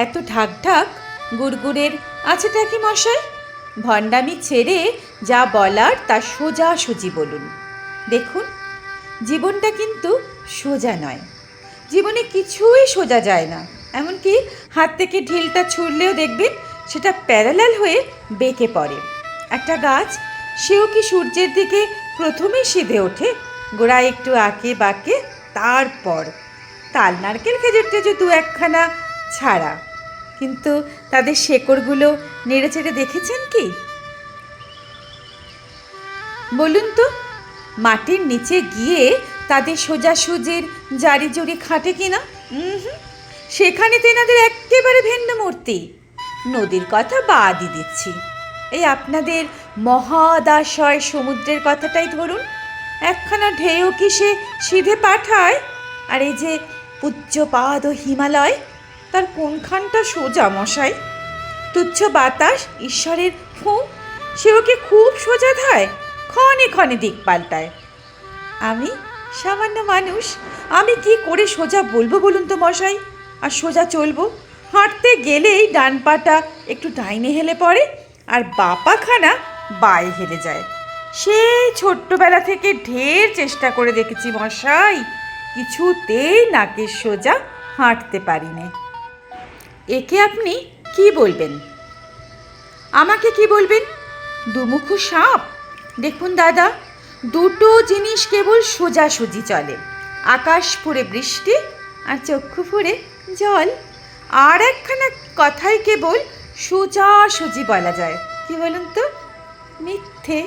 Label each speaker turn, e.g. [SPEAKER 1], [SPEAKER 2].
[SPEAKER 1] এত ঢাক ঢাক গুড়গুড়ের আছেটা কি মশাই? ভণ্ডামি ছেড়ে যা বলার তা সোজাসুজি বলুন। দেখুন, জীবনটা কিন্তু সোজা নয়। জীবনে কিছুই সোজা যায় না। এমনকি হাত থেকে ঢিলটা ছুঁড়লেও দেখবেন সেটা প্যারালাল হয়ে বেঁকে পড়ে। একটা গাছ, সেও কি সূর্যের দিকে প্রথমেই সিধে ওঠে, গোড়ায় একটু আঁকে বাঁকে, তারপর তাল নারকেল খেজুর টেজু দু একখানা ছাড়া। কিন্তু তাদের শেকড়গুলো নেড়ে চেড়ে দেখেছেন কি? বলুন তো, মাটির নিচে গিয়ে তাদের সোজাসুজির জারি জড়ি খাটে কিনা? সেখানে তেনাদের একেবারে ভিন্ন মূর্তি। নদীর কথা বাদই দিচ্ছি, এই আপনাদের মহাদাশয় সমুদ্রের কথাটাই ধরুন। একখানা ঢেউ কি সে সিধে পাঠায়? আর এই যে পূজ্যপাদ ও হিমালয়, তার কোনখানটা সোজা মশাই? তুচ্ছ বাতাস, ঈশ্বরের ফুঁ, সেও কি খুব সোজা ধায়? ক্ষণে ক্ষণে দিক পাল্টায়। আমি সামান্য মানুষ, আমি কি করে সোজা বলবো বলুন তো মশাই? আর সোজা চলবো? হাঁটতে গেলেই ডান পাটা একটু ডাইনে হেলে পড়ে, আর বাপাখানা বায়ে হেলে যায়। সেই ছোট্টবেলা থেকে ঢের চেষ্টা করে দেখেছি মশাই, কিছুতেই নাকের সোজা হাঁটতে পারি না। একে আপনি কি বলবেন? আমাকে কি বলবেন? দুমুখো সাপ? দেখুন দাদা, দুটো জিনিস কেবল সোজাসুজি চলে, আকাশ ফুঁড়ে বৃষ্টি আর চক্ষু ফুঁড়ে জল। আর একখানা কথাই কেবল সোজাসুজি বলা যায়, কি বলুন তো? মিথ্যে।